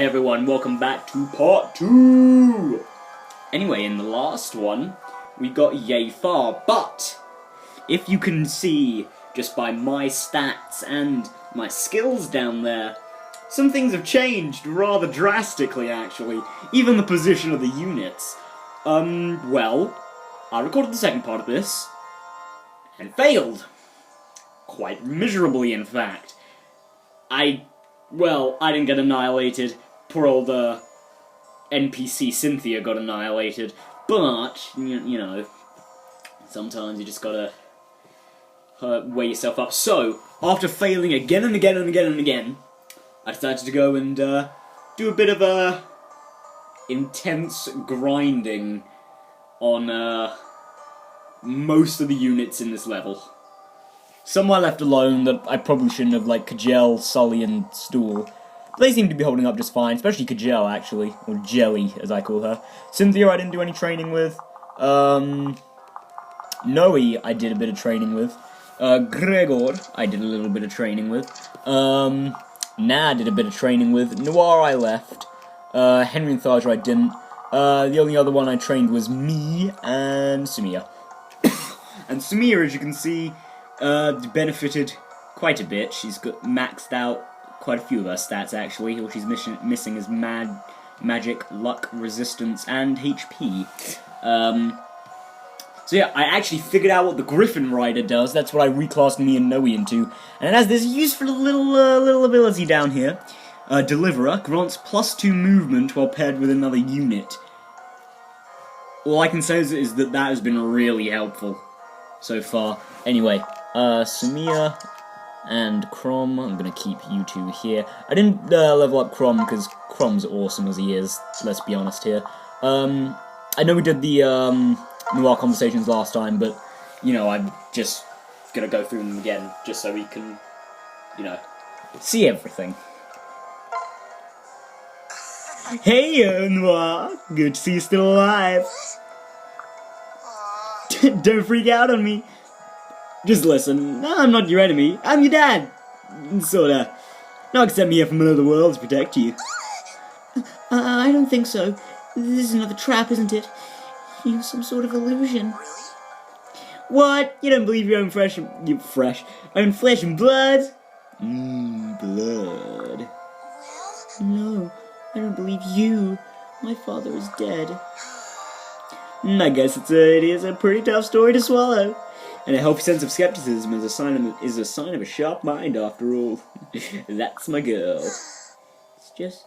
Hi everyone, welcome back to part 2! Anyway, in the last one, we got yay far, but if you can see just by my stats and my skills down there, some things have changed rather drastically actually, even the position of the units. Well, I recorded the second part of this, and failed. Quite miserably, in fact. I didn't get annihilated. Poor old, NPC Cynthia got annihilated. But, you know, sometimes you just gotta weigh yourself up. So, after failing again and again and again and again, I decided to go and, do a bit of, intense grinding on, most of the units in this level. Some I left alone that I probably shouldn't have, like Kajel, Sully, and Stool. They seem to be holding up just fine, especially Kajel, actually. Or Jelly, as I call her. Cynthia I didn't do any training with. Noe I did a bit of training with. Gregor I did a little bit of training with. Na did a bit of training with. Noir I left. Henry and Tharja I didn't. The only other one I trained was me and Samir. And Samir, as you can see, benefited quite a bit. She's got maxed out quite a few of her stats, actually. All she's missing is magic, luck, resistance, and HP. So yeah, I actually figured out what the Griffin Rider does. That's what I reclassed me and Noe into. And it has this useful little ability down here. Deliverer grants +2 movement while paired with another unit. All I can say is that has been really helpful so far. Anyway, Samir and Crom, I'm gonna keep you two here. I didn't level up Crom because Crom's awesome as he is, let's be honest here. I know we did the Noir conversations last time, but, you know, I'm just gonna go through them again, just so we can, you know, see everything. Hey, Noir! Good to see you still alive! Don't freak out on me! Just listen, I'm not your enemy, I'm your dad! Sorta. Not sent me here from another world to protect you. I don't think so. This is another trap, isn't it? You're some sort of illusion. What? You don't believe your own flesh and blood? Blood. No, I don't believe you. My father is dead. I guess it is a pretty tough story to swallow. And a healthy sense of skepticism is a sign of a sharp mind, after all. That's my girl. It's just,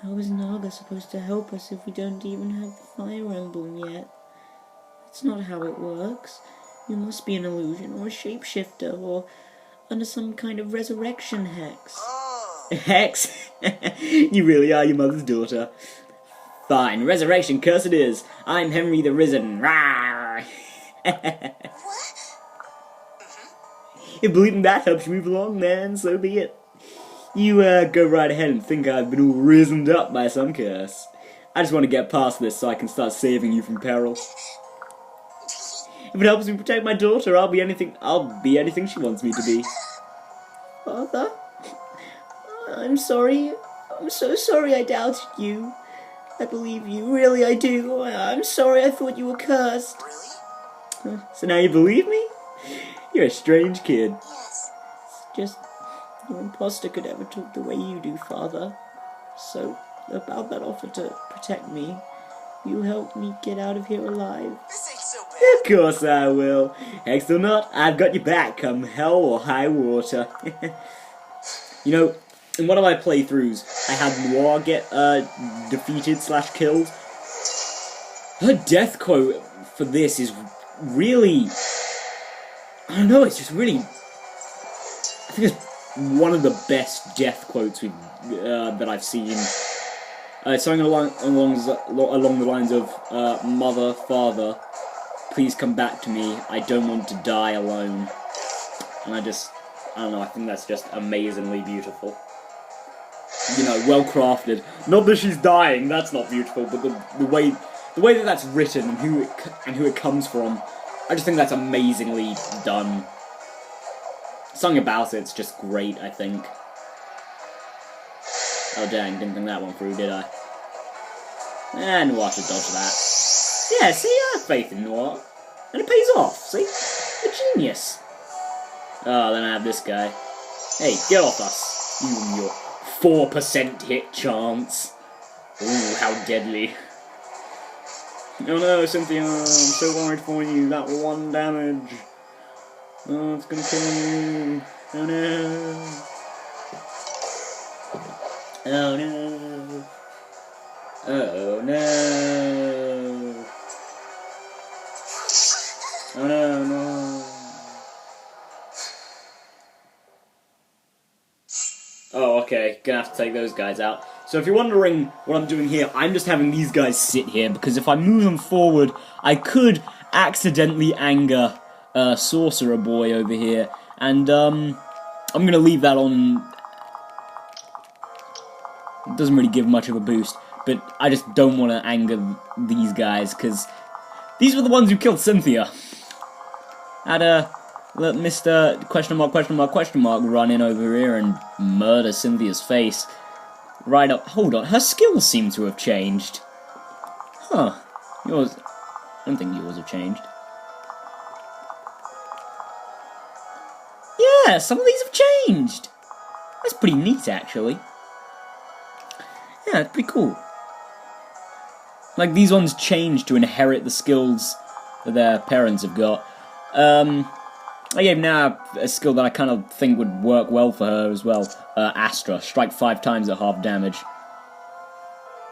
how is Naga supposed to help us if we don't even have the fire emblem yet? That's not how it works. You must be an illusion, or a shapeshifter, or under some kind of resurrection hex. Hex? You really are your mother's daughter. Fine, resurrection curse it is. I'm Henry the Risen. Rawr! If believing that helps you move along, then so be it. You, go right ahead and think I've been all risened up by some curse. I just want to get past this so I can start saving you from peril. If it helps me protect my daughter, I'll be anything she wants me to be. Father? I'm sorry. I'm so sorry I doubted you. I believe you, really I do. I'm sorry I thought you were cursed. Really? So now you believe me? You're a strange kid. Yes. It's just, no imposter could ever talk the way you do, Father. So, about that offer to protect me, you help me get out of here alive. This ain't so bad. Of course I will. Hex or not, I've got your back, come hell or high water. You know, in one of my playthroughs, I had Noir get, defeated / killed. Her death quote for this is really... I don't know, it's just really... I think it's one of the best death quotes that I've seen. It's something along the lines of, Mother, Father, please come back to me, I don't want to die alone. And I don't know, I think that's just amazingly beautiful. You know, well crafted. Not that she's dying, that's not beautiful, but the way that that's written and who it comes from, I just think that's amazingly done. Something about it's just great, I think. Oh dang, didn't think that one through, did I? And we'll have to dodge that. Yeah, see, I have faith in Noir. And it pays off, see? A genius. Oh, then I have this guy. Hey, get off us. You and your 4% hit chance. Ooh, how deadly. Oh no, Cynthia, I'm so worried for you. That 1 damage. Oh, it's gonna kill you. Oh no. Oh no. Oh no. Oh no, no. Oh, okay. Gonna have to take those guys out. So if you're wondering what I'm doing here, I'm just having these guys sit here, because if I move them forward, I could accidentally anger Sorcerer Boy over here. And, I'm gonna leave that on. It doesn't really give much of a boost, but I just don't want to anger these guys, because these were the ones who killed Cynthia. Had let Mr. question mark run in over here and murder Cynthia's face. Right up. Hold on, her skills seem to have changed. Huh. Yours. I don't think yours have changed. Yeah, some of these have changed. That's pretty neat, actually. Yeah, it's pretty cool. Like, these ones change to inherit the skills that their parents have got. I gave Nab a skill that I kind of think would work well for her as well. Astra. Strike 5 times at half damage.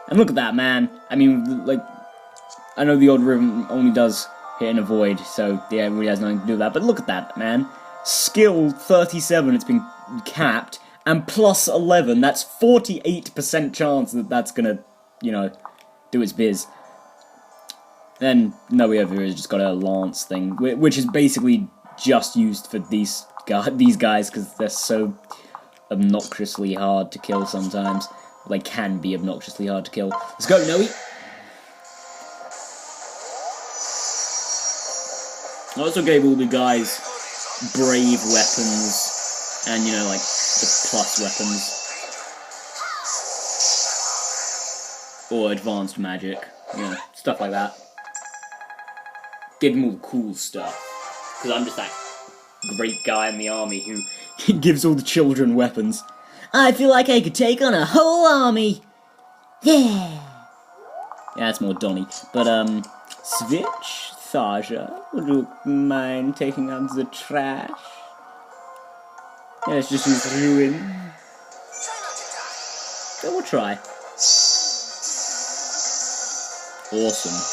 And look at that, man. I mean, like, I know the odd rhythm only does hit and avoid, so yeah, it really has nothing to do with that. But look at that, man. Skill 37, it's been capped, and plus 11, that's 48% chance that that's gonna, you know, do its biz. Then Noe over here has just got a lance thing, which is basically just used for these guys, because they're so obnoxiously hard to kill sometimes. Well, they can be obnoxiously hard to kill. Let's go, Noe! I also gave all the guys brave weapons, and, you know, like, the plus weapons. Or advanced magic, you know, stuff like that. Gave them all the cool stuff. Because I'm just that great guy in the army who gives all the children weapons. I feel like I could take on a whole army! Yeah! Yeah, that's more Donnie. But, Switch, Thaja, would you mind taking out the trash? Yeah, let's just use Ruin. So we'll try. Awesome.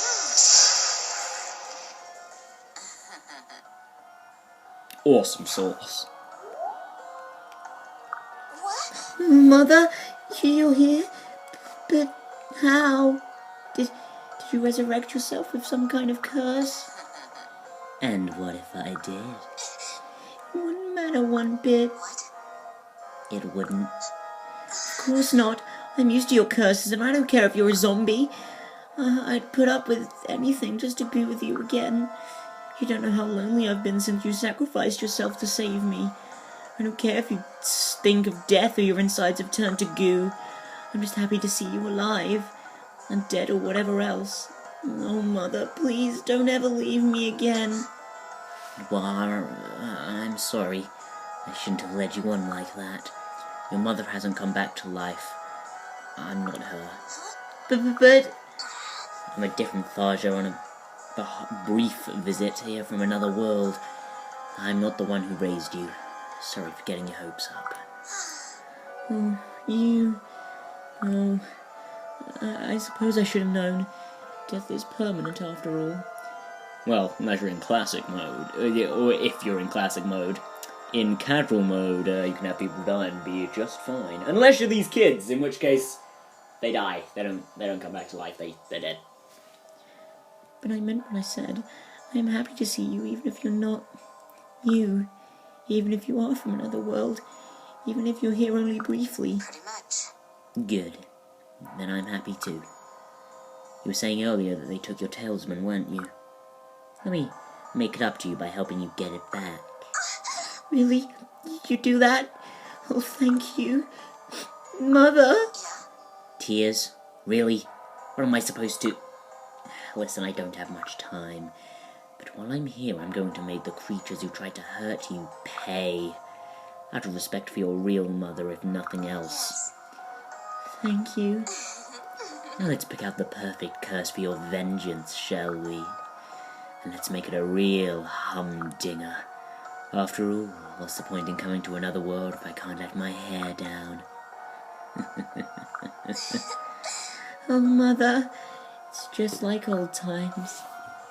Awesome sauce. What? Mother, you're here? But how? Did you resurrect yourself with some kind of curse? And what if I did? It wouldn't matter one bit. It wouldn't. Of course not. I'm used to your curses, and I don't care if you're a zombie. I'd put up with anything just to be with you again. You don't know how lonely I've been since you sacrificed yourself to save me. I don't care if you stink of death or your insides have turned to goo. I'm just happy to see you alive. And dead or whatever else. Oh, Mother, please don't ever leave me again. Well, I'm sorry. I shouldn't have led you on like that. Your mother hasn't come back to life. I'm not her. But... I'm a different Thaja on a brief visit here from another world. I'm not the one who raised you. Sorry for getting your hopes up. Oh, you... Oh... I suppose I should have known. Death is permanent after all. Well, unless you're in classic mode. Or if you're in classic mode. In casual mode, you can have people die and be just fine. Unless you're these kids, in which case, they die. They don't come back to life. They're dead. But I meant what I said. I am happy to see you, even if you're not you. Even if you are from another world. Even if you're here only briefly. Pretty much. Good. Then I'm happy too. You were saying earlier that they took your talisman, weren't you? Let me make it up to you by helping you get it back. Really? You do that? Oh, thank you. Mother? Tears? Really? What am I supposed to... Listen, I don't have much time. But while I'm here, I'm going to make the creatures who tried to hurt you pay. Out of respect for your real mother, if nothing else. Thank you. Now let's pick out the perfect curse for your vengeance, shall we? And let's make it a real humdinger. After all, what's the point in coming to another world if I can't let my hair down? Oh, Mother. It's just like old times.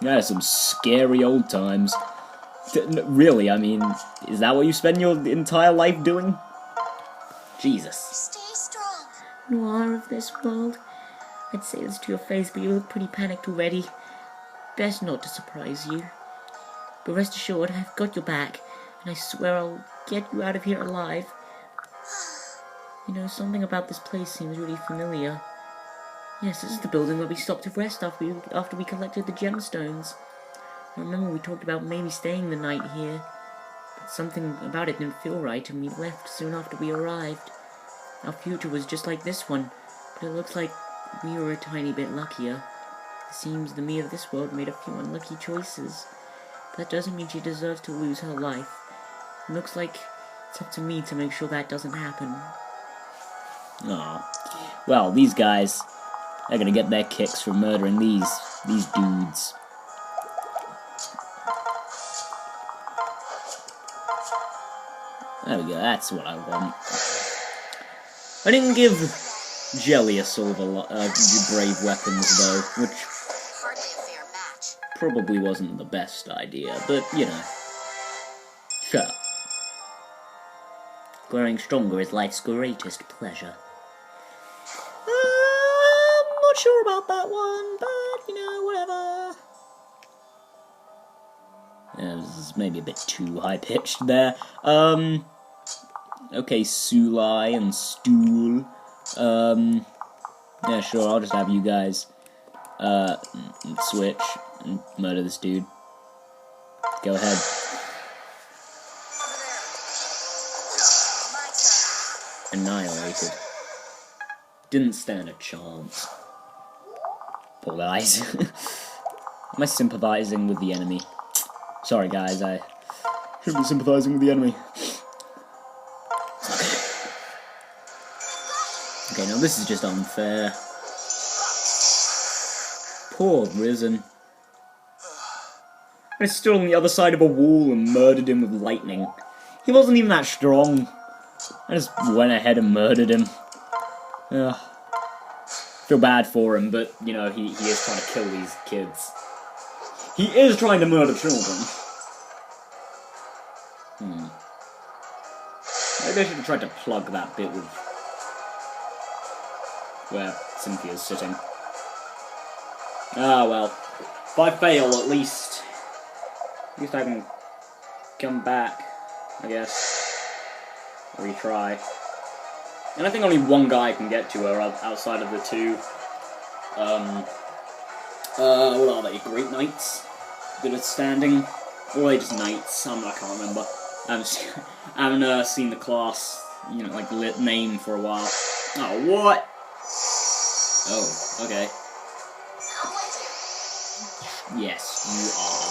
Yeah, some scary old times. Really, I mean, is that what you spend your entire life doing? Jesus. Stay strong. Noir of this world. I'd say this to your face, but you look pretty panicked already. Best not to surprise you. But rest assured, I've got your back, and I swear I'll get you out of here alive. You know, something about this place seems really familiar. Yes, this is the building where we stopped to rest after we collected the gemstones. I remember we talked about maybe staying the night here, but something about it didn't feel right, and we left soon after we arrived. Our future was just like this one, but it looks like we were a tiny bit luckier. It seems the me of this world made a few unlucky choices. That doesn't mean she deserves to lose her life. It looks like it's up to me to make sure that doesn't happen. Aw. Well, these guys, they're gonna get their kicks for murdering these dudes. There we go, that's what I want. I didn't give Jelly a silver brave weapons, though, which Hardly a fair match. probably wasn't the best idea, but, you know. Shut up. Growing stronger is life's greatest pleasure. I'm not sure about that one, but, you know, whatever. Yeah, this is maybe a bit too high-pitched there. Okay, Sulai and Stool. Yeah, sure, I'll just have you guys, switch and murder this dude. Go ahead. Annihilated. Didn't stand a chance. Poor guys. Am I sympathizing with the enemy? Sorry guys, I shouldn't be sympathizing with the enemy. Okay, now this is just unfair. Poor Risen. I stood on the other side of a wall and murdered him with lightning. He wasn't even that strong. I just went ahead and murdered him. Ugh. Feel bad for him, but, you know, he is trying to kill these kids. He is trying to murder children. Maybe I should have tried to plug that bit with where Cynthia's sitting. Ah, well. If I fail, at least I can come back, I guess. Retry. And I think only one guy can get to her outside of the two. What are they? Great Knights? That are standing? Or are they just Knights? I can't remember. I haven't seen the class, you know, like, lit name for a while. Oh, what? Oh, okay. Yes, you are.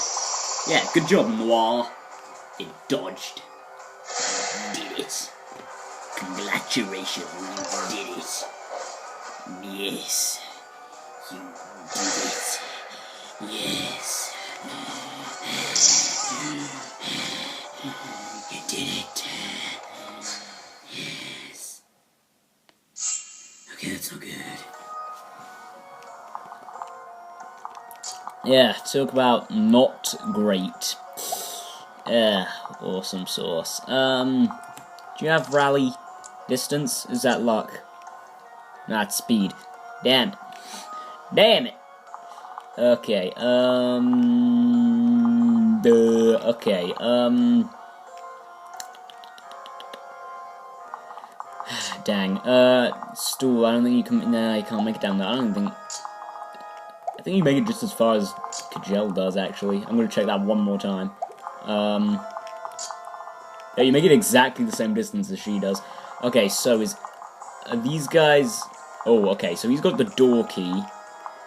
Yeah, good job, Noir. It dodged. You did it. Congratulations, you did it. Yes, you did it. Yes. You did it. Yes. Okay, that's not good. Yeah, talk about not great. Yeah, awesome sauce. Do you have rally distance? Is that luck? Not speed. Damn it. Damn it! Okay, okay, dang, Stool, I don't think you can, nah, you can't make it down there, I think you make it just as far as Kajel does, actually. I'm gonna check that one more time. Yeah, you make it exactly the same distance as she does. Okay, so is these guys... Oh, okay, so he's got the door key.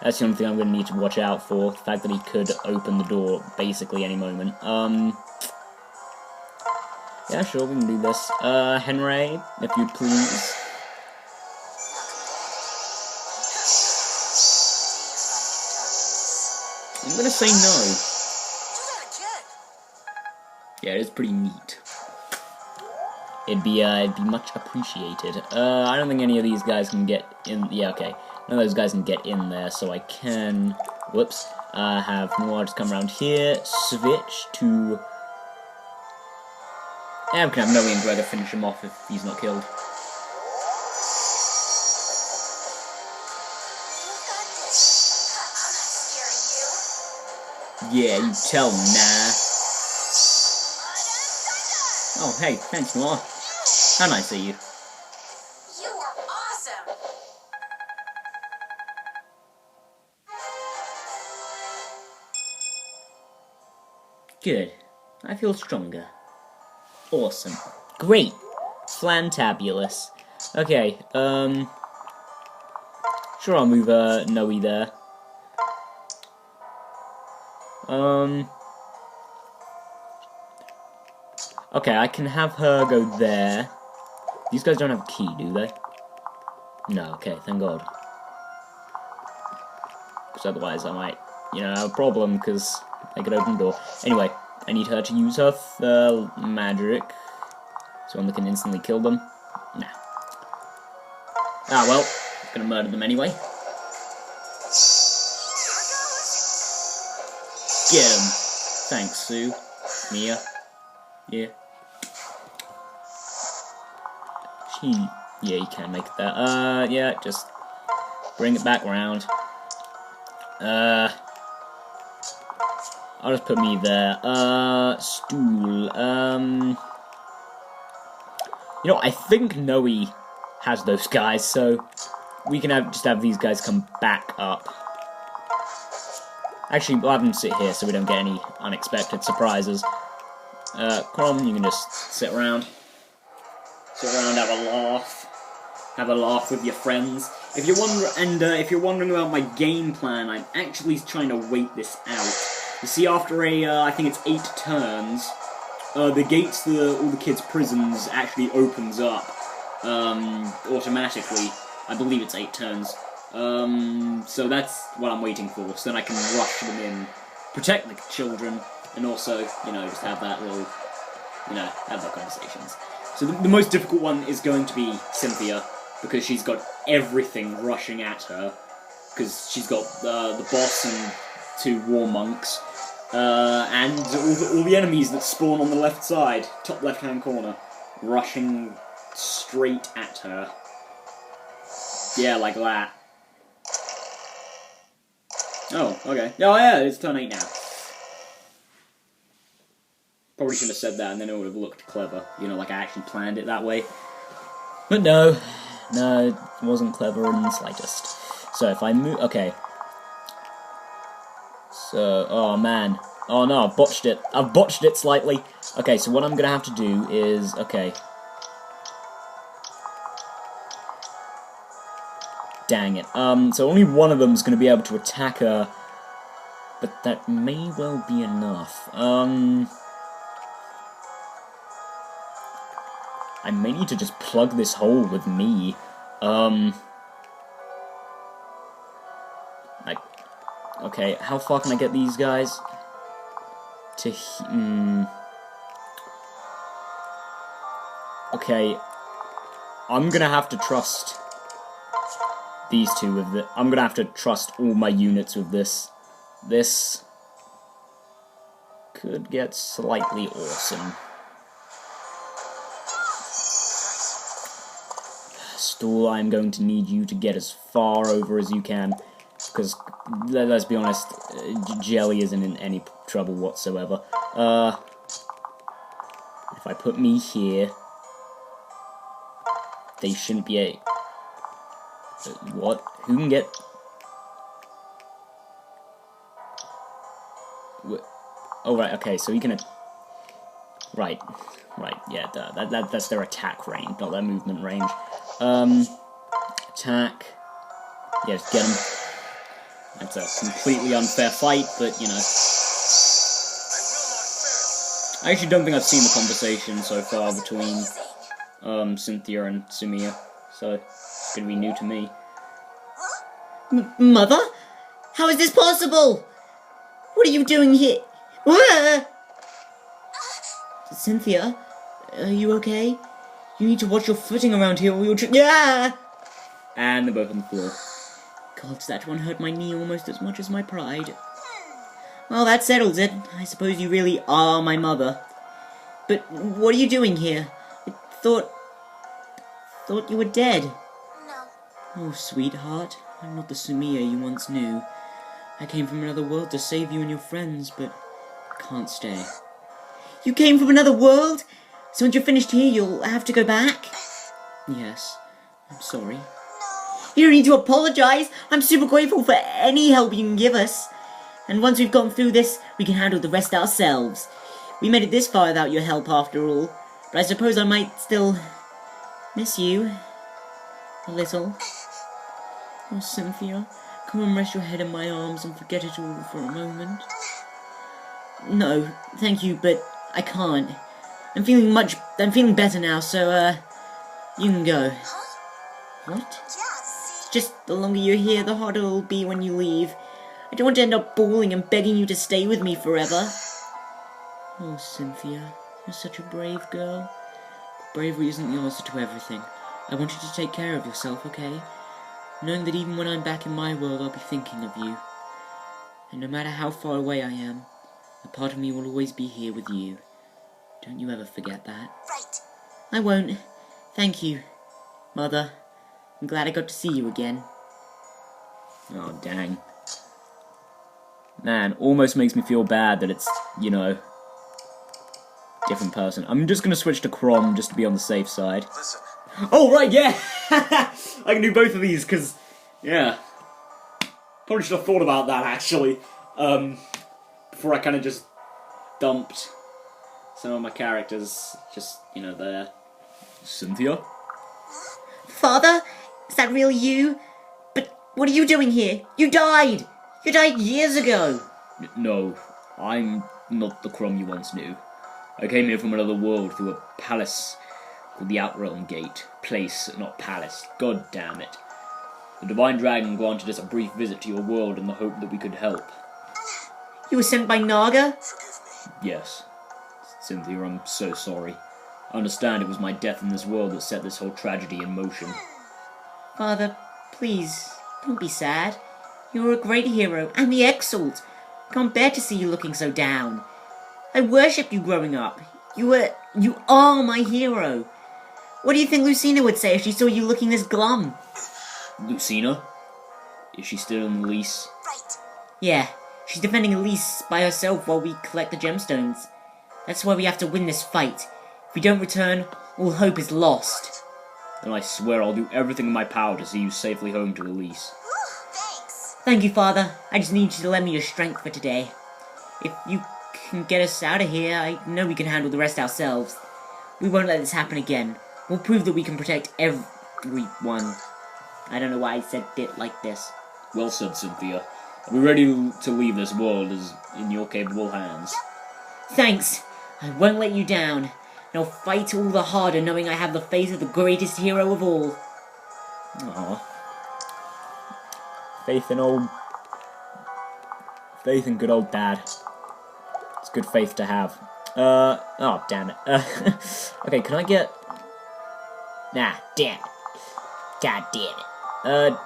That's the only thing I'm going to need to watch out for. The fact that he could open the door basically any moment. Yeah, sure, we can do this. Henry, if you'd please. I'm going to say no. Yeah, it is pretty neat. It'd be much appreciated. I don't think any of these guys can get in. Yeah, okay. None of those guys can get in there, so I can. Whoops. Have Noir just come around here. Switch to. Yeah, we can have Noe and Gregor finish him off if he's not killed. Yeah, you tell him, nah. Oh, hey, thanks, Noir. How nice of you. You are awesome. Good. I feel stronger. Awesome. Great. Flantabulous. Okay, sure, I'll move, Noe there. Okay, I can have her go there. These guys don't have a key, do they? No, okay, thank God. Because otherwise I might, have a problem, because I could open the door. Anyway, I need her to use her magic. So one that can instantly kill them. Nah. Ah, well, I'm gonna murder them anyway. Get him. Thanks, Sue. Mia. Yeah. Yeah, you can make it that. Yeah, just bring it back round. I'll just put me there. Stool. I think Noe has those guys, so we can just have these guys come back up. Actually, we'll have them sit here so we don't get any unexpected surprises. Crom, you can just sit around. Sit around, have a laugh. Have a laugh with your friends. If you're wondering about my game plan, I'm actually trying to wait this out. You see, after I think it's 8 turns, the gates to all the kids' prisons actually opens up automatically. I believe it's 8 turns. So that's what I'm waiting for. So then I can rush them in, protect the children, and also, just have that little, have their conversations. So the most difficult one is going to be Cynthia, because she's got everything rushing at her, because she's got the boss and 2 war monks, and all the enemies that spawn on the left side, top left-hand corner, rushing straight at her. Yeah, like that. Oh, okay. Oh yeah, it's turn 8 now. Probably should have said that, and then it would have looked clever. Like I actually planned it that way. But no, it wasn't clever in the slightest. So if I move, okay. So, oh man. Oh no, I've botched it. I've botched it slightly. Okay, so what I'm gonna have to do is, okay. Dang it. So only one of them's gonna be able to attack her. But that may well be enough. I may need to just plug this hole with me. Okay, how far can I get these guys? Okay, I'm gonna have to trust these two with it. I'm gonna have to trust all my units with this. This could get slightly awesome. Stool, I'm going to need you to get as far over as you can, because, let's be honest, Jelly isn't in any trouble whatsoever. If I put me here, they shouldn't be a... What? Who can get... Oh, right, okay, so he can... Right, yeah, that's their attack range, not their movement range. Attack. Yeah, just get him. That's a completely unfair fight, but, you know. I actually don't think I've seen the conversation so far between Cynthia and Sumiya, so it's gonna be new to me. Mother? How is this possible? What are you doing here? Ah! Cynthia, are you okay? You need to watch your footing around here or you'll yeah! And they're both on the floor. God, that one hurt my knee almost as much as my pride. Well, that settles it. I suppose you really are my mother. But what are you doing here? I thought you were dead. No. Oh, sweetheart, I'm not the Sumiya you once knew. I came from another world to save you and your friends, but I can't stay. You came from another world? So once you're finished here, you'll have to go back? Yes, I'm sorry. You don't need to apologize. I'm super grateful for any help you can give us. And once we've gone through this, we can handle the rest ourselves. We made it this far without your help after all. But I suppose I might still miss you. A little. Oh, Cynthia, come and rest your head in my arms and forget it all for a moment. No, thank you, but I can't. I'm feeling better now, so, you can go. What? Yes. Just the longer you're here, the harder it'll be when you leave. I don't want to end up bawling and begging you to stay with me forever. Oh, Cynthia, you're such a brave girl. But bravery isn't the answer to everything. I want you to take care of yourself, okay? Knowing that even when I'm back in my world, I'll be thinking of you. And no matter how far away I am, a part of me will always be here with you. Don't you ever forget that. Right. I won't. Thank you, Mother. I'm glad I got to see you again. Oh, dang. Man, almost makes me feel bad that it's, you know, different person. I'm just gonna switch to Crom just to be on the safe side. Listen. Oh, right, yeah! I can do both of these, because, yeah. Probably should have thought about that, actually. Before I kind of just dumped some of my characters, just, you know, there. Cynthia? Father? Is that really you? But what are you doing here? You died! You died years ago! No, I'm not the Crom you once knew. I came here from another world through a palace called the Outrealm Gate. Place, not palace. God damn it. The Divine Dragon granted us a brief visit to your world in the hope that we could help. You were sent by Naga? Forgive me. Yes. Cynthia, I'm so sorry. I understand it was my death in this world that set this whole tragedy in motion. Father, please, don't be sad. You were a great hero, and the Exalt. I can't bear to see you looking so down. I worshipped you growing up. You are my hero. What do you think Lucina would say if she saw you looking this glum? Lucina? Is she still in the lease? Right. Yeah, she's defending Elise by herself while we collect the gemstones. That's why we have to win this fight. If we don't return, all hope is lost. Then I swear I'll do everything in my power to see you safely home to Elise. Thanks. Thank you, Father. I just need you to lend me your strength for today. If you can get us out of here, I know we can handle the rest ourselves. We won't let this happen again. We'll prove that we can protect everyone. I don't know why I said it like this. Well said, Cynthia. I'll be ready to leave this world as in your capable hands. Thanks. I won't let you down. And I'll fight all the harder knowing I have the face of the greatest hero of all. Aww. Faith in good old Dad. It's good faith to have. Oh, damn it. Okay, can I get... Nah, damn it. God damn it.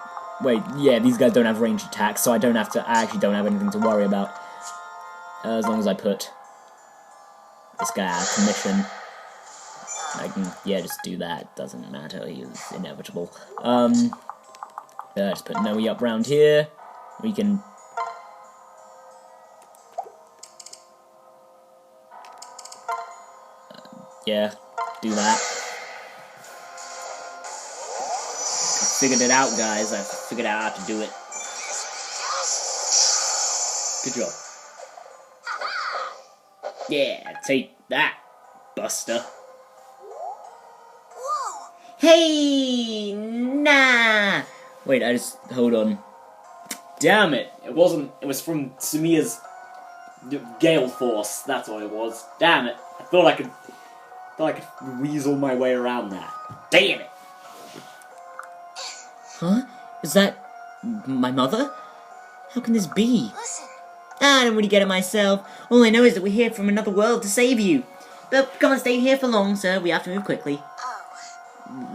Wait, yeah, these guys don't have ranged attacks, so I actually don't have anything to worry about. As long as I put this guy out of commission. I can, yeah, just do that. Doesn't matter, he's inevitable. Just put Noe up round here. We can... yeah, do that. I figured it out, guys. I figured out how to do it. Good job. Yeah, take that, Buster. Whoa. Hey! Nah! Wait, hold on. Damn it! It wasn't. It was from Sumia's Gale Force. That's what it was. Damn it! I thought I could weasel my way around that. Damn it! Huh? Is that my mother? How can this be? Listen. I don't really get it myself. All I know is that we're here from another world to save you. But can't stay here for long, sir. We have to move quickly. Oh.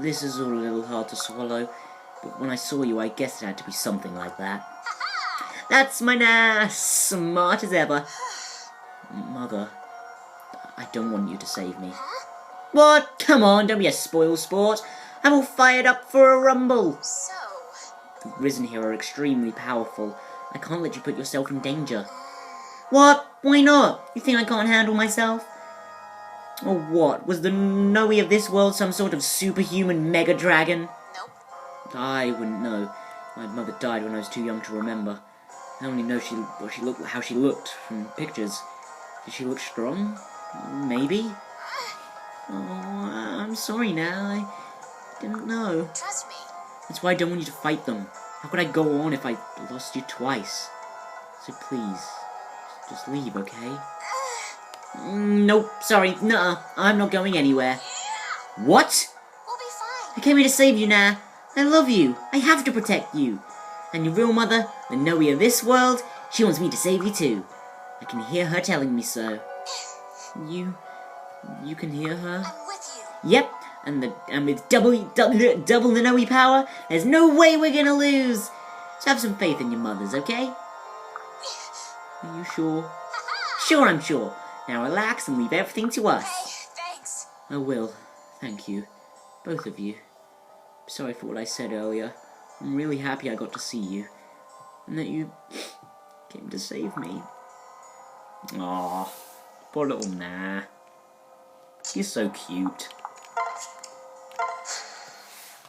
This is all a little hard to swallow. But when I saw you, I guessed it had to be something like that. That's my ass, smart as ever. Mother, I don't want you to save me. What? Come on, don't be a spoil sport. I'm all fired up for a rumble. So. The Risen here are extremely powerful. I can't let you put yourself in danger. What? Why not? You think I can't handle myself? Or what? Was the Noe of this world some sort of superhuman mega dragon? Nope. I wouldn't know. My mother died when I was too young to remember. I only know how she looked from pictures. Did she look strong? Maybe? Oh, I'm sorry now. I didn't know. Trust me. That's why I don't want you to fight them. How could I go on if I lost you twice? So please, just leave, okay? Nope, sorry, nuh-uh. I'm not going anywhere. What? We'll be fine. I came here to save you now. I love you. I have to protect you. And your real mother, the Noe of this world, she wants me to save you too. I can hear her telling me so. You can hear her? I'm with you. Yep, and with double the Noe power, there's no way we're gonna lose. So have some faith in your mothers, okay? Are you sure? Sure, I'm sure. Now relax and leave everything to us. Hey, thanks. I will. Thank you. Both of you. Sorry for what I said earlier. I'm really happy I got to see you. And that you came to save me. Aw, poor little Nah. He's so cute.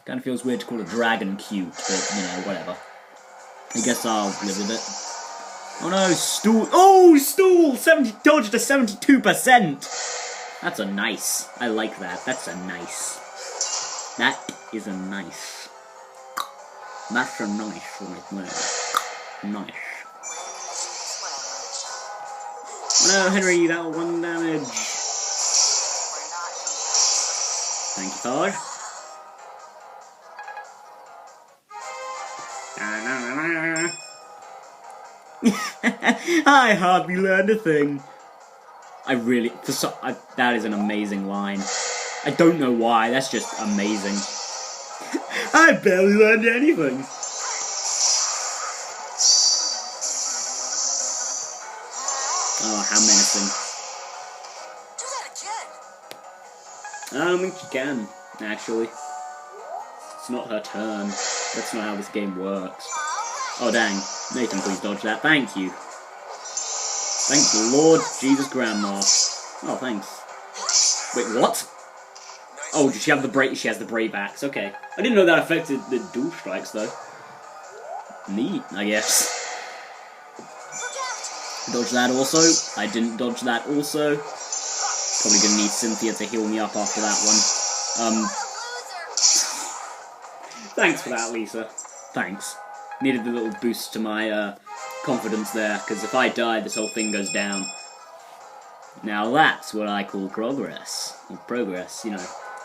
Kinda feels weird to call a dragon cute, but, you know, whatever. I guess I'll live with it. Oh no, stool! Oh, stool! 70 dodged to 72%! That's a nice. I like that. That's a nice. That is a nice. That's a nice right there. Nice. No, Henry, that one damage. Thank you, Thor. I hardly learned a thing. That is an amazing line. I don't know why, that's just amazing. I barely learned anything. Oh, how menacing. Do that again. I don't think she can, actually. It's not her turn. That's not how this game works. Oh, dang. Nathan, please dodge that. Thank you. Thank the Lord Jesus Grandma. Oh, thanks. Wait, what? Oh, does she have the brave? She has the brave axe. Okay. I didn't know that affected the dual strikes, though. Neat, I guess. Dodge that also. I didn't dodge that also. Probably gonna need Cynthia to heal me up after that one. Thanks for that, Lisa. Thanks. Needed a little boost to my confidence there, because if I die, this whole thing goes down. Now that's what I call progress. Or progress, you know,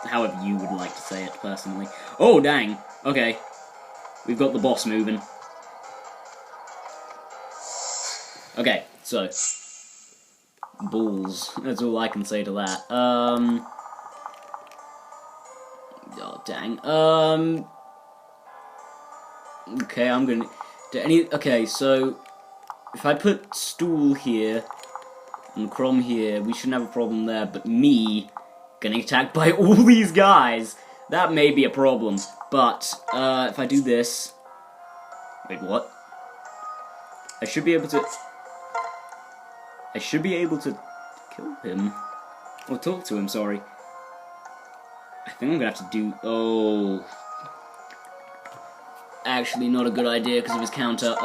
however you would like to say it, personally. Oh, dang. Okay. We've got the boss moving. Okay, so. Balls. That's all I can say to that. Oh, dang. Okay, I'm gonna... Okay, so... If I put stool here, and Crom here, we shouldn't have a problem there, but me getting attacked by all these guys, that may be a problem. But, if I do this... Wait, what? I should be able to kill him. Or talk to him, sorry. I think I'm gonna have to do... Oh... Actually, not a good idea because of his counter.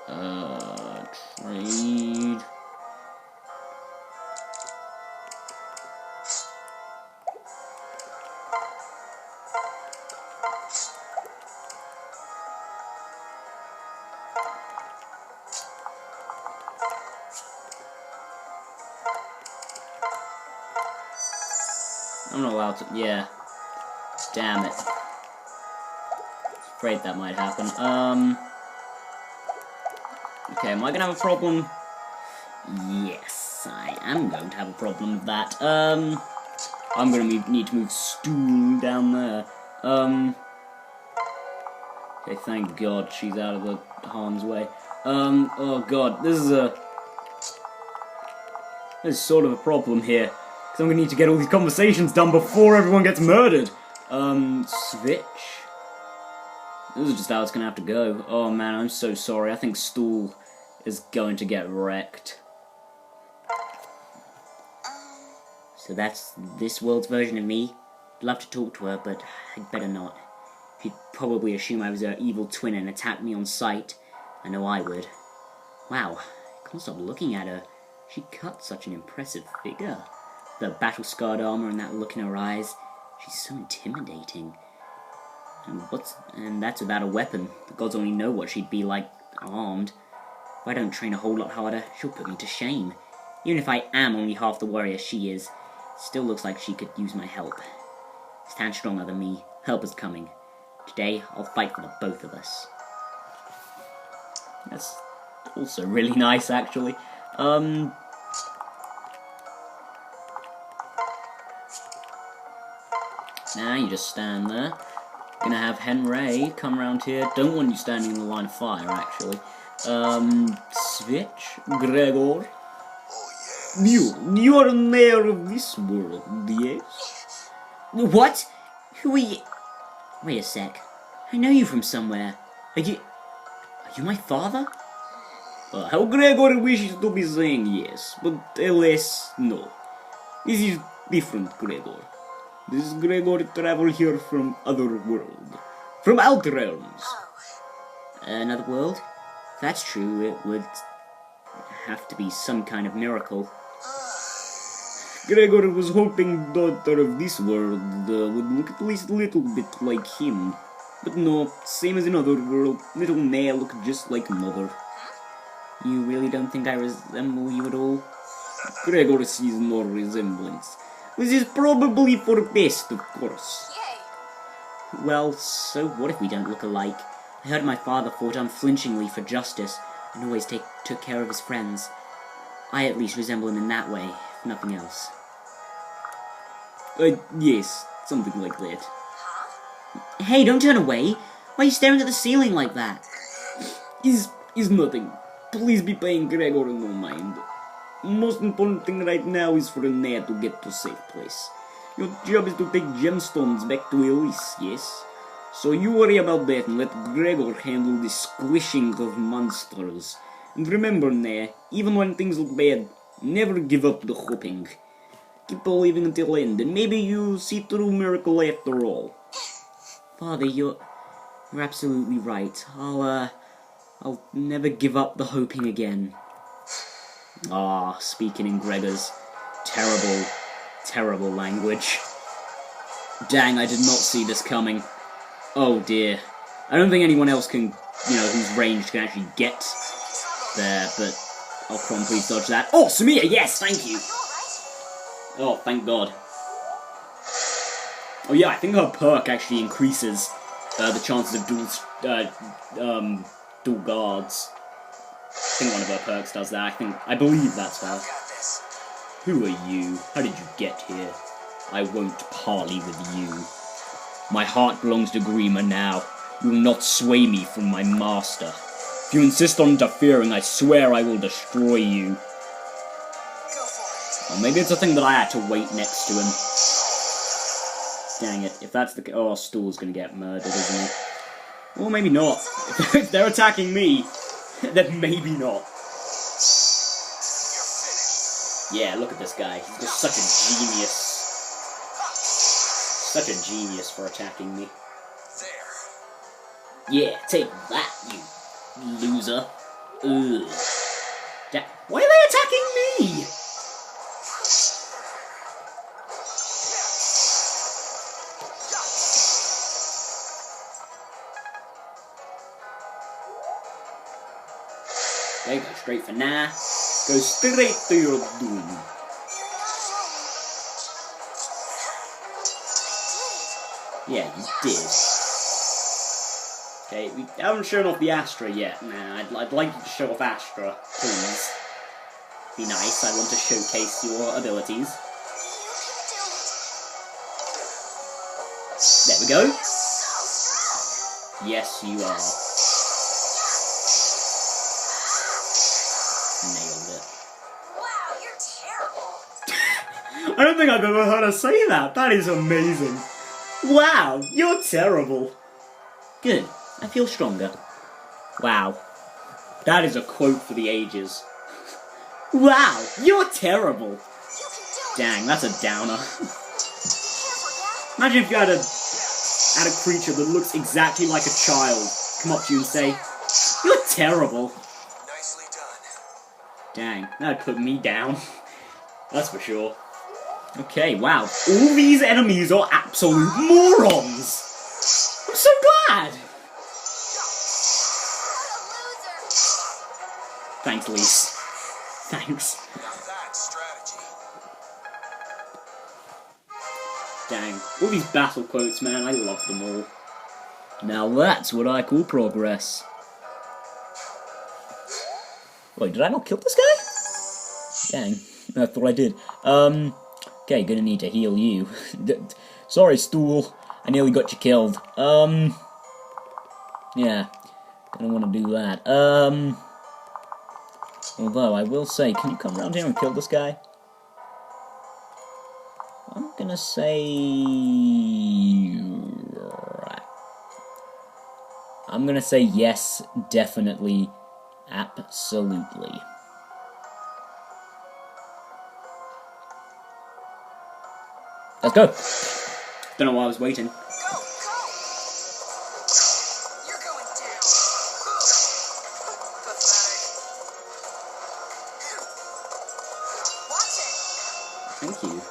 Trade. I'm not allowed to. Yeah. Damn it. Afraid that might happen. Okay, am I gonna have a problem? Yes, I am going to have a problem with that. I'm gonna need to move stool down there. Okay, thank God she's out of the harm's way. Oh God, this is sort of a problem here. Because I'm gonna need to get all these conversations done before everyone gets murdered. Switch? This is just how it's gonna have to go. Oh man, I'm so sorry. I think stool is going to get wrecked. So that's this world's version of me? I'd love to talk to her, but I'd better not. She'd probably assume I was her evil twin and attack me on sight. I know I would. Wow, I can't stop looking at her. She cut such an impressive figure. The battle-scarred armor and that look in her eyes. She's so intimidating. And that's without a weapon. The gods only know what she'd be like armed. If I don't train a whole lot harder, she'll put me to shame. Even if I am only half the warrior she is, it still looks like she could use my help. Stand stronger than me. Help is coming. Today, I'll fight for the both of us. That's also really nice, actually. Now you just stand there. Gonna have Henry come around here. Don't want you standing in the line of fire, actually. Switch, Gregor. You are the mayor of this world, yes? What? Who are you? Wait a sec. I know you from somewhere. Are you my father? How Gregor wishes to be saying yes, but alas, no. This is different Gregor. This Gregor traveled here from other world. From out realms. Another world? If that's true, it would have to be some kind of miracle. Gregor was hoping daughter of this world would look at least a little bit like him. But no, same as in other world, little Nea looked just like mother. You really don't think I resemble you at all? Gregor sees no resemblance. This is probably for best, of course. Yay. Well, so what if we don't look alike? I heard my father fought unflinchingly for justice, and always took care of his friends. I at least resemble him in that way, if nothing else. Yes, something like that. Hey, don't turn away! Why are you staring at the ceiling like that? Is nothing. Please be paying Gregor no mind. Most important thing right now is for Nea to get to a safe place. Your job is to take gemstones back to Elise, yes? So you worry about that and let Gregor handle the squishing of monsters. And remember, Nea, even when things look bad, never give up the hoping. Keep believing until the end, and maybe you'll see through miracle after all. Father, you're absolutely right. I'll never give up the hoping again. Ah, speaking in Gregor's terrible, terrible language. Dang, I did not see this coming. Oh dear. I don't think anyone else can, whose range can actually get there, but I'll promptly dodge that. Oh, Samia, yes, thank you! Oh, thank God. Oh yeah, I think her perk actually increases the chances of dual guards. I think one of her perks does that. I believe that's her. Who are you? How did you get here? I won't parley with you. My heart belongs to Grima now. You will not sway me from my master. If you insist on interfering, I swear I will destroy you. Or maybe it's a thing that I had to wait next to him. Dang it, if that's the case... Oh, Stool's gonna get murdered, isn't he? Or maybe not. If they're attacking me, then maybe not. Yeah, look at this guy. He's just such a genius. Such a genius for attacking me. There. Yeah, take that, you loser. Ugh. Why are they attacking me? Okay, go straight for nah. Go straight to your doom. Yeah, you did. Okay, we haven't shown off the Astra yet. Nah, I'd like you to show off Astra, please. Be nice, I want to showcase your abilities. There we go. Yes, you are. Nailed it. Wow, you're terrible. I don't think I've ever heard her say that. That is amazing. Wow, you're terrible. Good. I feel stronger. Wow. That is a quote for the ages. Wow, you're terrible. You can do it. Dang, that's a downer. Careful, Dad. Imagine if you had a creature that looks exactly like a child come up to you and say, "You're terrible." Nicely done. Dang, that'd put me down. That's for sure. Okay, wow. All these enemies are absolute morons! I'm so glad! What a loser. Thanks, Lise. Thanks. Now that's strategy. Dang. All these battle quotes, man, I love them all. Now that's what I call progress. Wait, did I not kill this guy? Dang, I thought I did. Okay, gonna need to heal you. Sorry, Stool. I nearly got you killed. Yeah. Gonna want to do that. Although, I will say, can you come around here and kill this guy? I'm gonna say... I'm gonna say yes, definitely, absolutely. Let's go! Don't know why I was waiting. Go, go. You're going down. Pathetic. Watch it. Thank you.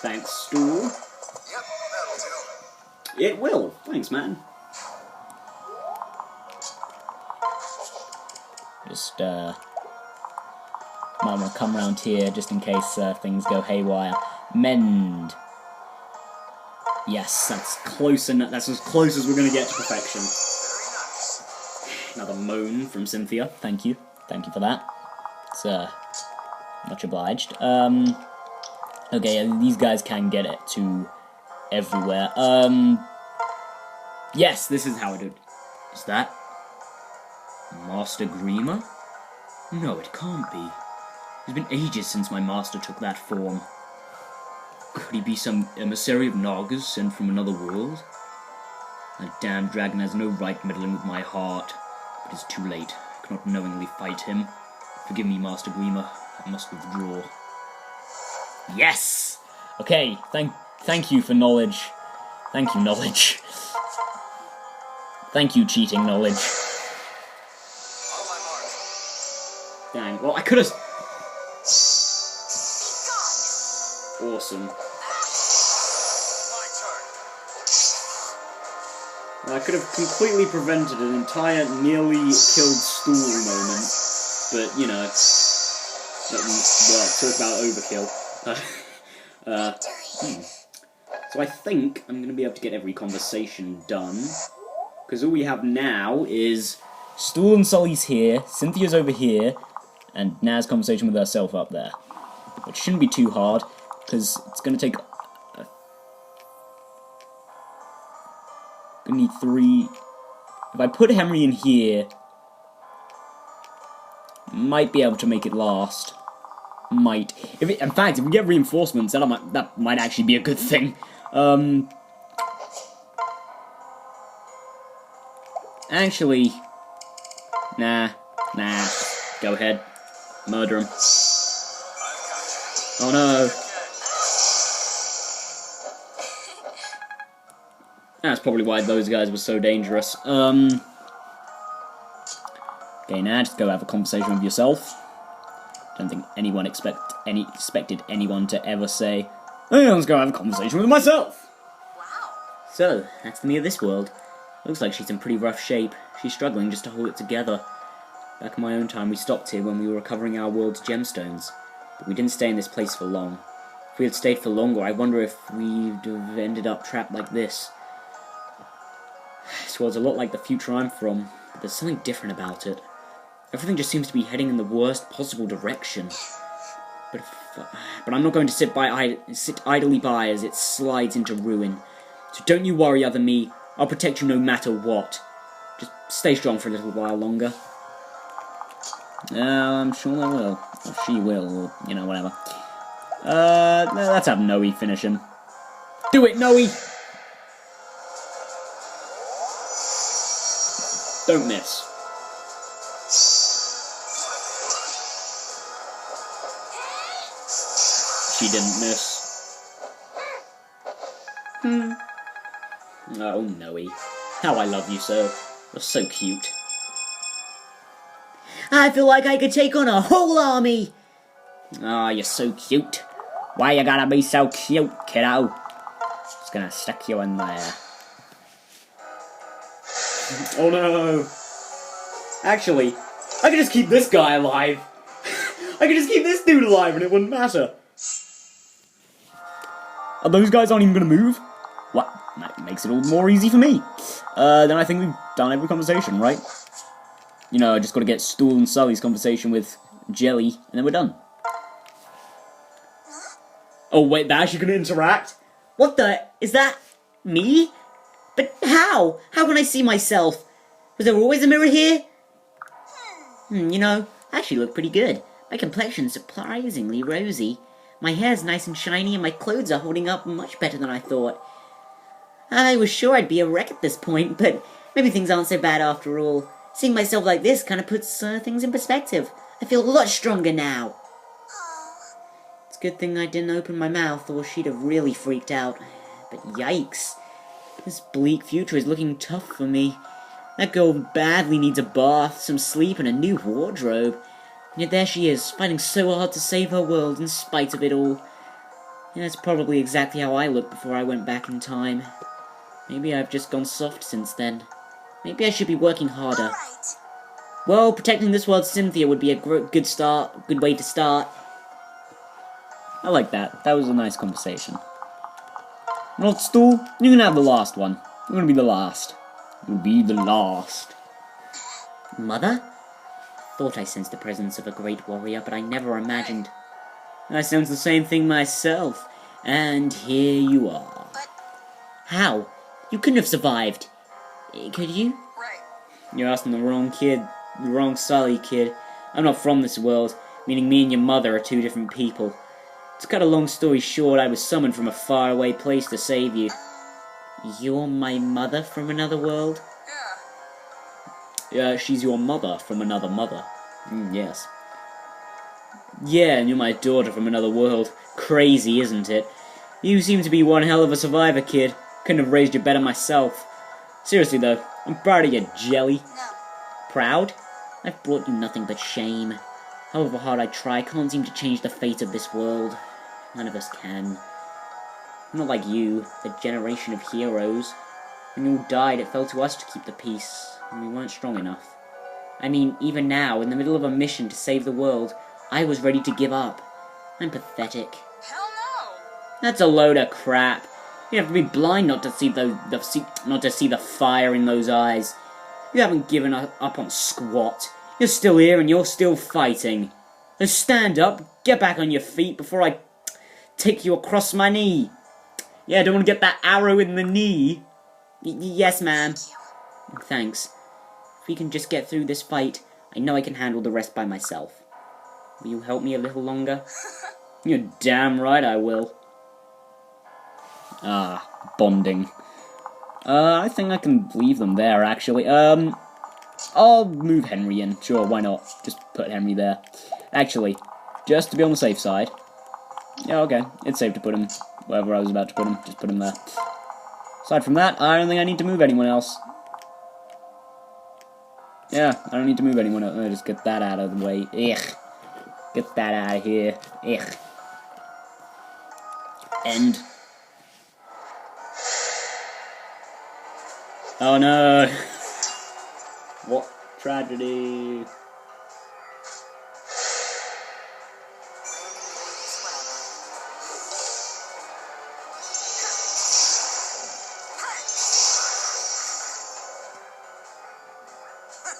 Thanks, Stool. Yep, that'll do. It will. Thanks, man. Just, might want to come around here just in case things go haywire. Mend. Yes, that's close enough. That's as close as we're going to get to perfection. Another moan from Cynthia. Thank you. Thank you for that. It's, much obliged. Okay, these guys can get it to everywhere. Yes, this is how I do it. Is that Master Grima? No, it can't be. It's been ages since my master took that form. Could he be some emissary of Nagas sent from another world? That damn dragon has no right meddling with my heart. But it's too late. I cannot knowingly fight him. Forgive me, Master Grima. I must withdraw. Yes! Okay, thank you for knowledge. Thank you, knowledge. Thank you, cheating knowledge. On my mark. Dang, well, I could have... Be gone. Awesome. My turn. I could have completely prevented an entire nearly killed Stool moment, but, you know, well, talk about overkill. So I think I'm going to be able to get every conversation done, because all we have now is Stool and Sully's here, Cynthia's over here, and Naz conversation with herself up there, which shouldn't be too hard, because it's going to take... Gonna need 3... If I put Henry in here, might be able to make it last. Might. In fact, if we get reinforcements, that might actually be a good thing. Actually, nah. Go ahead, murder him. Oh no. That's probably why those guys were so dangerous. Okay, now just go have a conversation with yourself. Don't think anyone expected anyone to ever say, "Hey, let's go have a conversation with myself." Wow. So, that's the me of this world. Looks like she's in pretty rough shape. She's struggling just to hold it together. Back in my own time, we stopped here when we were recovering our world's gemstones. But we didn't stay in this place for long. If we had stayed for longer, I wonder if we'd have ended up trapped like this. This world's a lot like the future I'm from, but there's something different about it. Everything just seems to be heading in the worst possible direction. But I'm not going to sit idly by as it slides into ruin. So don't you worry, other me. I'll protect you no matter what. Just stay strong for a little while longer. I'm sure they will. Or she will, or, you know, whatever. Let's have Noe finish him. Do it, Noe! Don't miss. She didn't miss. Oh, Noe. How I love you so. You're so cute. I feel like I could take on a whole army! Ah, you're so cute. Why you gotta be so cute, kiddo? Just gonna stick you in there. Oh no! Actually, I could just keep this guy alive. I could just keep this dude alive and it wouldn't matter. Oh, those guys aren't even gonna move? What? That makes it all more easy for me. Then I think we've done every conversation, right? You know, I just gotta get Stool and Sully's conversation with Jelly, and then we're done. Oh wait, they're actually gonna interact? What the? Is that me? But how? How can I see myself? Was there always a mirror here? You know, I actually look pretty good. My complexion's surprisingly rosy. My hair's nice and shiny and my clothes are holding up much better than I thought. I was sure I'd be a wreck at this point, but maybe things aren't so bad after all. Seeing myself like this kind of puts things in perspective. I feel a lot stronger now. It's a good thing I didn't open my mouth or she'd have really freaked out. But yikes. This bleak future is looking tough for me. That girl badly needs a bath, some sleep, and a new wardrobe. And yet there she is, fighting so hard to save her world in spite of it all. And that's probably exactly how I looked before I went back in time. Maybe I've just gone soft since then. Maybe I should be working harder. Right. Well, protecting this world, Cynthia, would be a good way to start. I like that. That was a nice conversation. Well, Stool, you can have the last one. You're gonna be the last. You'll be the last. Mother? Thought I sensed the presence of a great warrior, but I never imagined. I sense the same thing myself. And here you are. But How? You couldn't have survived. Could you? right. You're asking the wrong kid. The wrong Sully, kid. I'm not from this world, meaning me and your mother are two different people. To cut a long story short, I was summoned from a faraway place to save you. You're my mother from another world? Yeah. Yeah, she's your mother from another mother. Yes. Yeah, and you're my daughter from another world. Crazy, isn't it? You seem to be one hell of a survivor, kid. Couldn't have raised you better myself. Seriously, though, I'm proud of you, Jelly. No. Proud? I've brought you nothing but shame. However hard I try, I can't seem to change the fate of this world. None of us can. Not like you, the generation of heroes. When you all died, it fell to us to keep the peace, and we weren't strong enough. I mean, even now, in the middle of a mission to save the world, I was ready to give up. I'm pathetic. Hell no. That's a load of crap. You have to be blind not to see the fire in those eyes. You haven't given up on squat. You're still here and you're still fighting. So stand up, get back on your feet before I take you across my knee. Yeah, I don't want to get that arrow in the knee. Yes, ma'am. Thanks. If we can just get through this fight, I know I can handle the rest by myself. Will you help me a little longer? You're damn right I will. Ah, bonding. I think I can leave them there, actually. I'll move Henry in. Sure, why not? Just put Henry there. Actually, just to be on the safe side. Yeah, okay. It's safe to put him wherever I was about to put him. Just put him there. Aside from that, I don't think I need to move anyone else. Yeah, I don't need to move anyone else. Just get that out of the way. Ugh. Get that out of here. Ugh. End. Oh no! What tragedy!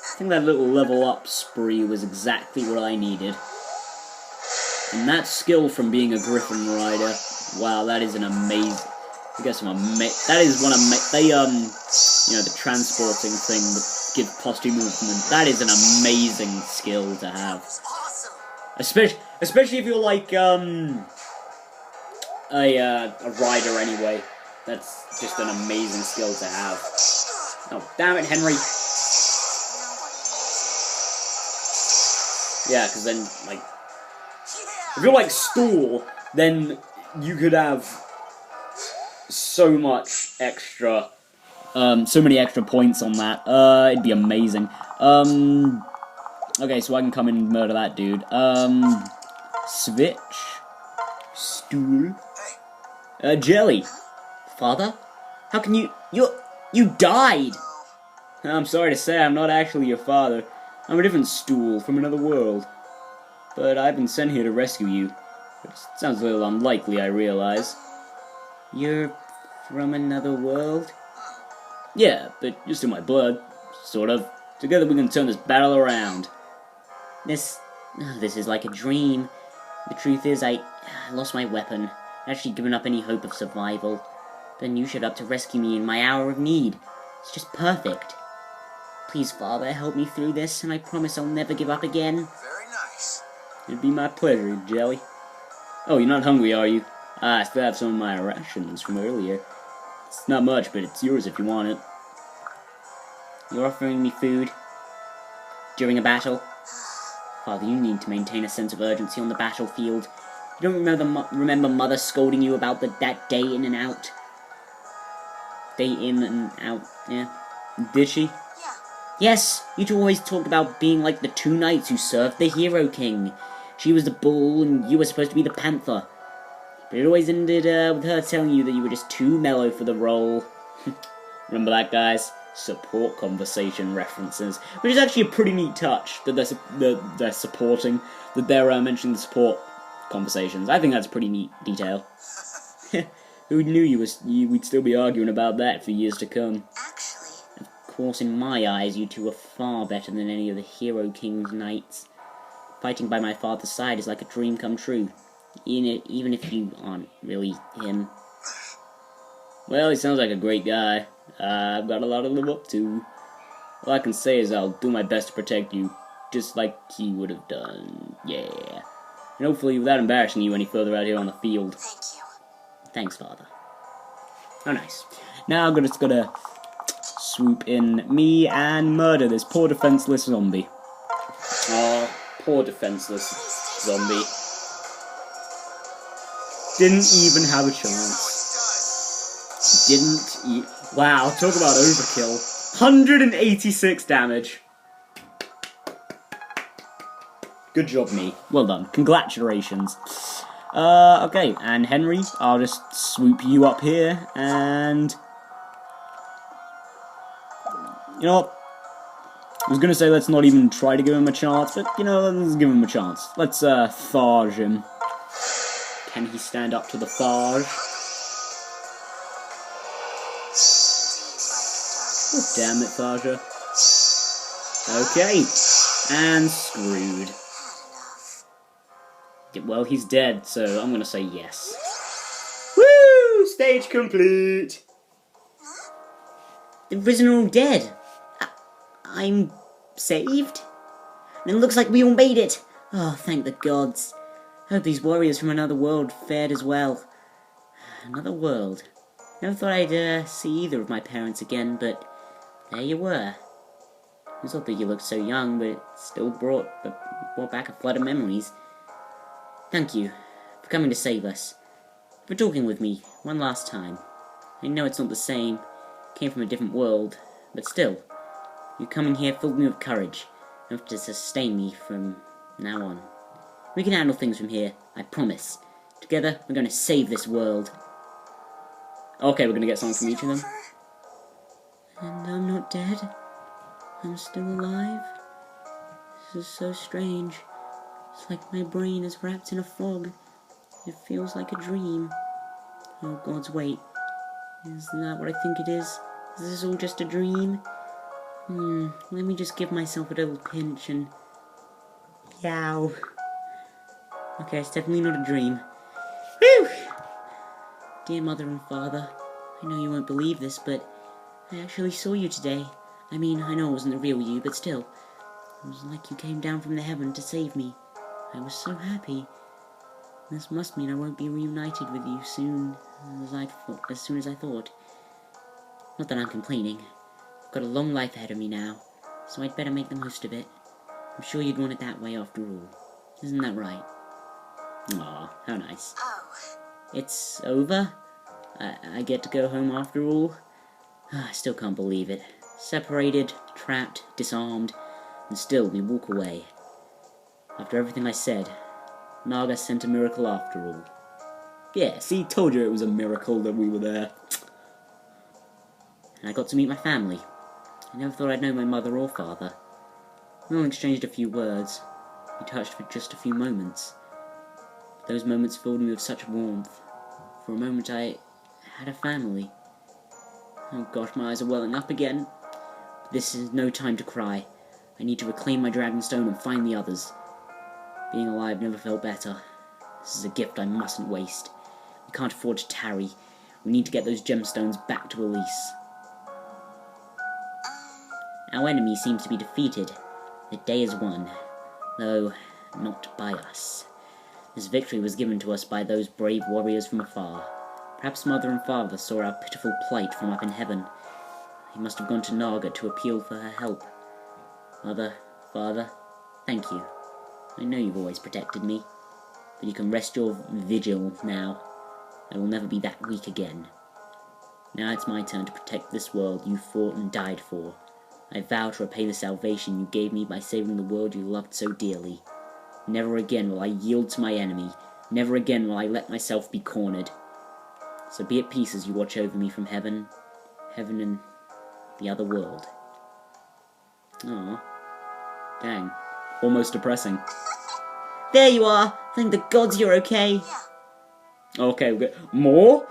I think that little level up spree was exactly what I needed. And that skill from being a Griffin Rider, wow, that is an amazing. I guess that is one of they you know, the transporting thing that gives posture movement. That is an amazing skill to have. Especially if you're like a rider anyway. That's just an amazing skill to have. Oh, damn it, Henry. Yeah, because then, like, if you're like Stool, then you could have so much extra, so many extra points on that. It'd be amazing. Okay, so I can come in and murder that dude. Switch. Stool. Jelly. Father? How can you died! I'm sorry to say I'm not actually your father. I'm a different Stool from another world. But I've been sent here to rescue you. It sounds a little unlikely, I realize. You're from another world? Yeah, but you're still my blood. Sort of. Together we can turn this battle around. This is like a dream. The truth is, I lost my weapon. I'd actually given up any hope of survival. Then you showed up to rescue me in my hour of need. It's just perfect. Please, Father, help me through this, and I promise I'll never give up again. Very nice. It'd be my pleasure, Jelly. Oh, you're not hungry, are you? I still have some of my rations from earlier. It's not much, but it's yours if you want it. You're offering me food? During a battle? Father, you need to maintain a sense of urgency on the battlefield. You don't remember Mother scolding you about that day in and out? Day in and out, yeah. Did she? Yes, you two always talked about being like the two knights who served the Hero King. She was the bull, and you were supposed to be the panther. But it always ended with her telling you that you were just too mellow for the role. Remember that, guys? Support conversation references. Which is actually a pretty neat touch, that they're supporting, that they're mentioning the support conversations. I think that's a pretty neat detail. Who knew we'd still be arguing about that for years to come? Of course, in my eyes, you two are far better than any of the Hero King's knights. Fighting by my father's side is like a dream come true, even if you aren't really him. Well, he sounds like a great guy. I've got a lot to live up to. All I can say is I'll do my best to protect you, just like he would have done. Yeah. And hopefully without embarrassing you any further out here on the field. Thank you. Thanks, Father. Oh, nice. Now I'm just gonna swoop in me and murder this poor defenseless zombie. Oh, poor defenseless zombie. Didn't even have a chance. Wow, talk about overkill. 186 damage. Good job, me. Well done. Congratulations. Okay, and Henry, I'll just swoop you up here, and... You know what? I was gonna say let's not even try to give him a chance, but, you know, let's give him a chance. Let's, Tharge him. Can he stand up to the Tharge? Oh, damn it, Tharja. Okay. And screwed. Well, he's dead, so I'm gonna say yes. Woo! Stage complete! The risen are all dead. I'm saved? And it looks like we all made it. Oh, thank the gods. I hope these warriors from another world fared as well. Another world. Never thought I'd see either of my parents again, but there you were. It was odd that you looked so young, but it still brought back a flood of memories. Thank you for coming to save us. For talking with me one last time. I know it's not the same. Came from a different world, but still. Your coming here filled me with courage, enough to sustain me from now on. We can handle things from here, I promise. Together, we're going to save this world. Okay, we're going to get something from Is each it of them. over? And I'm not dead. I'm still alive. This is so strange. It's like my brain is wrapped in a fog. It feels like a dream. Oh gods, wait. Is that what I think it is? Is this all just a dream? Let me just give myself a little pinch and... Yow. Okay, it's definitely not a dream. Whew! Dear Mother and Father, I know you won't believe this, but I actually saw you today. I mean, I know it wasn't the real you, but still. It was like you came down from the heaven to save me. I was so happy. This must mean I won't be reunited with you soon as I thought. Not that I'm complaining. I've got a long life ahead of me now, so I'd better make the most of it. I'm sure you'd want it that way after all. Isn't that right? Aw, how nice. Oh, It's over? I get to go home after all? I still can't believe it. Separated, trapped, disarmed, and still we walk away. After everything I said, Naga sent a miracle after all. Yeah, see, told you it was a miracle that we were there. And I got to meet my family. I never thought I'd know my mother or father. We all exchanged a few words. We touched for just a few moments. Those moments filled me with such warmth. For a moment I had a family. Oh gosh, my eyes are welling up again. But this is no time to cry. I need to reclaim my Dragonstone and find the others. Being alive never felt better. This is a gift I mustn't waste. We can't afford to tarry. We need to get those gemstones back to Elise. Our enemy seems to be defeated. The day is won, though not by us. This victory was given to us by those brave warriors from afar. Perhaps Mother and Father saw our pitiful plight from up in heaven. They must have gone to Naga to appeal for her help. Mother, Father, thank you. I know you've always protected me, but you can rest your vigil now. I will never be that weak again. Now it's my turn to protect this world you fought and died for. I vow to repay the salvation you gave me by saving the world you loved so dearly. Never again will I yield to my enemy. Never again will I let myself be cornered. So be at peace as you watch over me from heaven and the other world. Aw. Dang. Almost depressing. There you are! Thank the gods you're okay! yeah. Okay, we got more?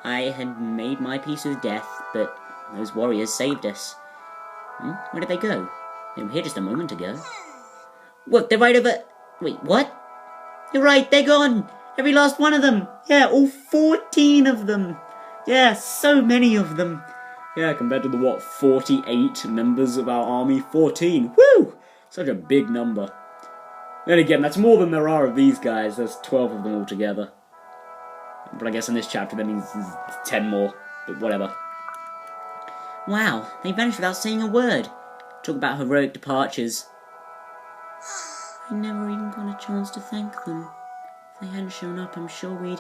I had made my peace with death, but those warriors saved us. Where did they go? They were here just a moment ago. What, they're right over... Wait, what? You're right, they're gone! Every last one of them! Yeah, all 14 of them! Yeah, so many of them! Yeah, compared to the, 48 members of our army? 14. Woo! Such a big number. Then again, that's more than there are of these guys. There's 12 of them altogether. But I guess in this chapter that means there's 10 more. But whatever. Wow, they vanished without saying a word. Talk about heroic departures. I never even got a chance to thank them. If they hadn't shown up, I'm sure we'd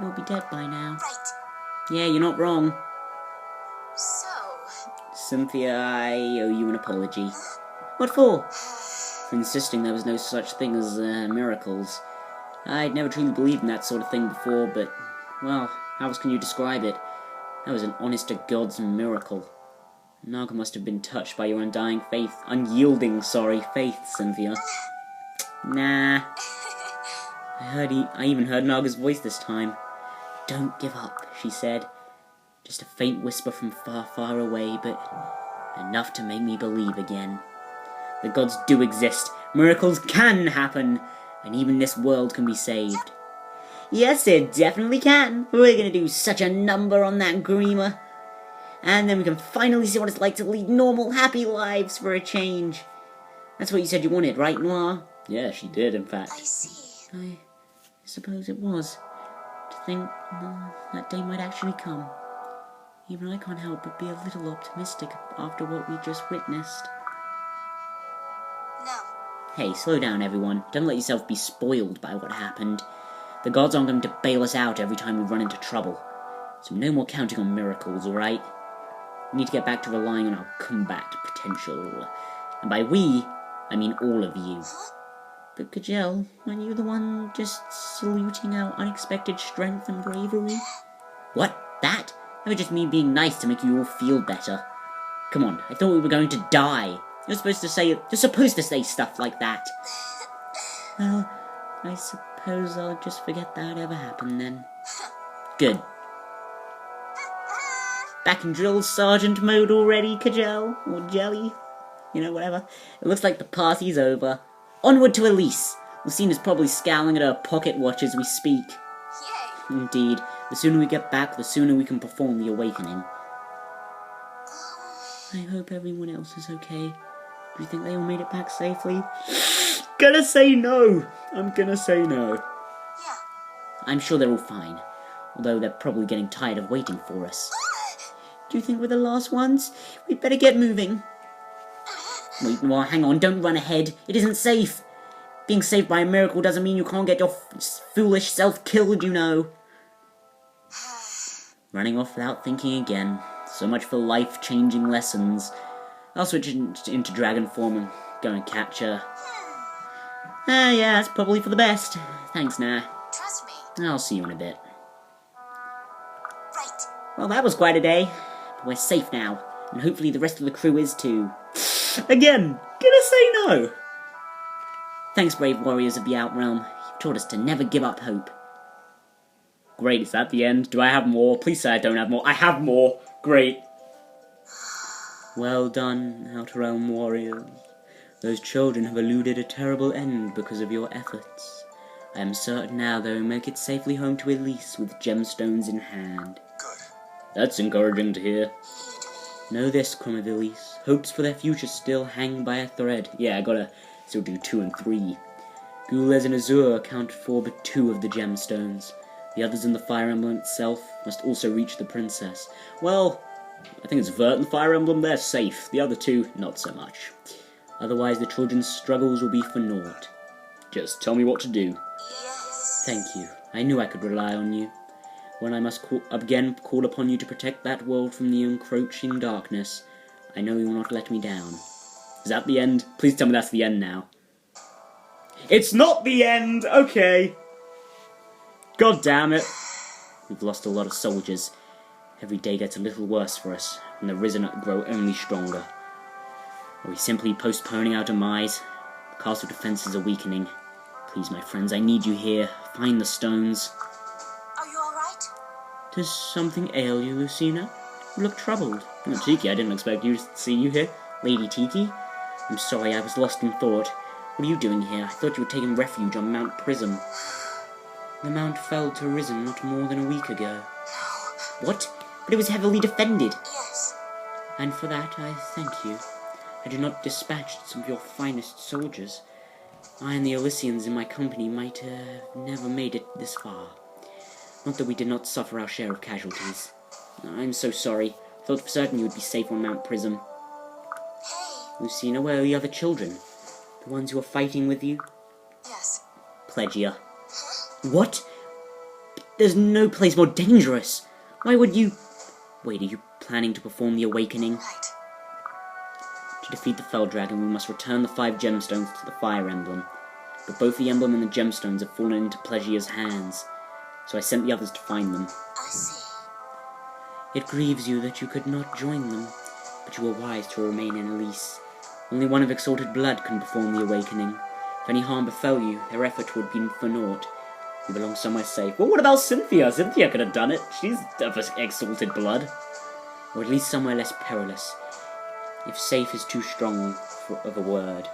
all be dead by now. Right. Yeah, you're not wrong. So, Cynthia, I owe you an apology. What for? For insisting there was no such thing as miracles. I'd never truly believed in that sort of thing before, but, well, how else can you describe it? That was an honest-to-God's miracle. Naga must have been touched by your undying faith. Unyielding, faith, Cynthia. Nah. I even heard Naga's voice this time. Don't give up, she said. Just a faint whisper from far, far away, but enough to make me believe again. The gods do exist. Miracles can happen. And even this world can be saved. Yes, it definitely can. We're gonna do such a number on that Grima. And then we can finally see what it's like to lead normal, happy lives for a change. That's what you said you wanted, right, Noir? Yeah, she did, in I fact. see. I suppose it was. To think that day might actually come. Even I can't help but be a little optimistic after what we just witnessed. No. Hey, slow down, everyone. Don't let yourself be spoiled by what happened. The gods aren't going to bail us out every time we run into trouble. So no more counting on miracles, alright? We need to get back to relying on our combat potential. And by we, I mean all of you. But Kajel, weren't you the one just saluting our unexpected strength and bravery? What? That? That was just me being nice to make you all feel better. Come on, I thought we were going to die. You're supposed to say stuff like that. Well, I suppose I'll just forget that ever happened then. Good. Back in drill sergeant mode already, Kajel? Or Jelly? You know, whatever. It looks like the party's over. Onward to Elise. Lucina's probably scowling at her pocket watch as we speak. Yay! Indeed, the sooner we get back, the sooner we can perform the awakening. I hope everyone else is okay. Do you think they all made it back safely? Gonna say no. I'm gonna say no. Yeah. I'm sure they're all fine, although they're probably getting tired of waiting for us. Do you think we're the last ones? We'd better get moving. Wait, well, hang on, don't run ahead. It isn't safe. Being saved by a miracle doesn't mean you can't get your foolish self killed, you know. Running off without thinking again. So much for life-changing lessons. I'll switch into dragon form and go and catch her. Yeah, it's probably for the best. Thanks, Nah. Trust me. I'll see you in a bit. Right. Well, that was quite a day. But we're safe now, and hopefully the rest of the crew is too. Again, gonna say no. Thanks, brave warriors of the Outrealm. You've taught us to never give up hope. Great, is that the end? Do I have more? Please say I don't have more. I have more. Great. Well done, Outrealm warriors. Those children have eluded a terrible end because of your efforts. I am certain now they will make it safely home to Elise with gemstones in hand. Good. That's encouraging to hear. Know this, Crumb of Elise. Hopes for their future still hang by a thread. Yeah, I gotta still do 2 and 3. Gules and Azur account for but 2 of the gemstones. The others in the Fire Emblem itself must also reach the princess. Well, I think it's Vert and Fire Emblem, they're safe. The other 2, not so much. Otherwise the children's struggles will be for naught. Just tell me what to do. Yes. Thank you. I knew I could rely on you. When I must again call upon you to protect that world from the encroaching darkness, I know you will not let me down. Is that the end? Please tell me that's the end now. It's not the end! Okay. God damn it. We've lost a lot of soldiers. Every day gets a little worse for us, and the Risen grow only stronger. Are we simply postponing our demise? The castle defences are weakening. Please, my friends, I need you here. Find the stones. Are you alright? Does something ail you, Lucina? You look troubled. Oh, Tiki, I didn't expect you to see you here. Lady Tiki? I'm sorry, I was lost in thought. What are you doing here? I thought you were taking refuge on Mount Prism. The mount fell to Risen not more than a week ago. No. What? But it was heavily defended. Yes. And for that, I thank you. I did not dispatch some of your finest soldiers. I and the Elysians in my company might have never made it this far. Not that we did not suffer our share of casualties. I'm so sorry. I thought for certain you would be safe on Mount Prism. Hey. Lucina, where are the other children? The ones who are fighting with you? Yes. Plegia. What? There's no place more dangerous. Why would you... Wait, are you planning to perform the awakening? Right. To defeat the Fell Dragon, we must return the 5 gemstones to the Fire Emblem. But both the emblem and the gemstones have fallen into Plegia's hands, so I sent the others to find them. I see. It grieves you that you could not join them, but you were wise to remain in Elise. Only one of exalted blood can perform the awakening. If any harm befell you, their effort would be for naught. You belong somewhere safe. Well, what about Cynthia? Cynthia could have done it. She's of exalted blood. Or at least somewhere less perilous, if safe is too strong of a word.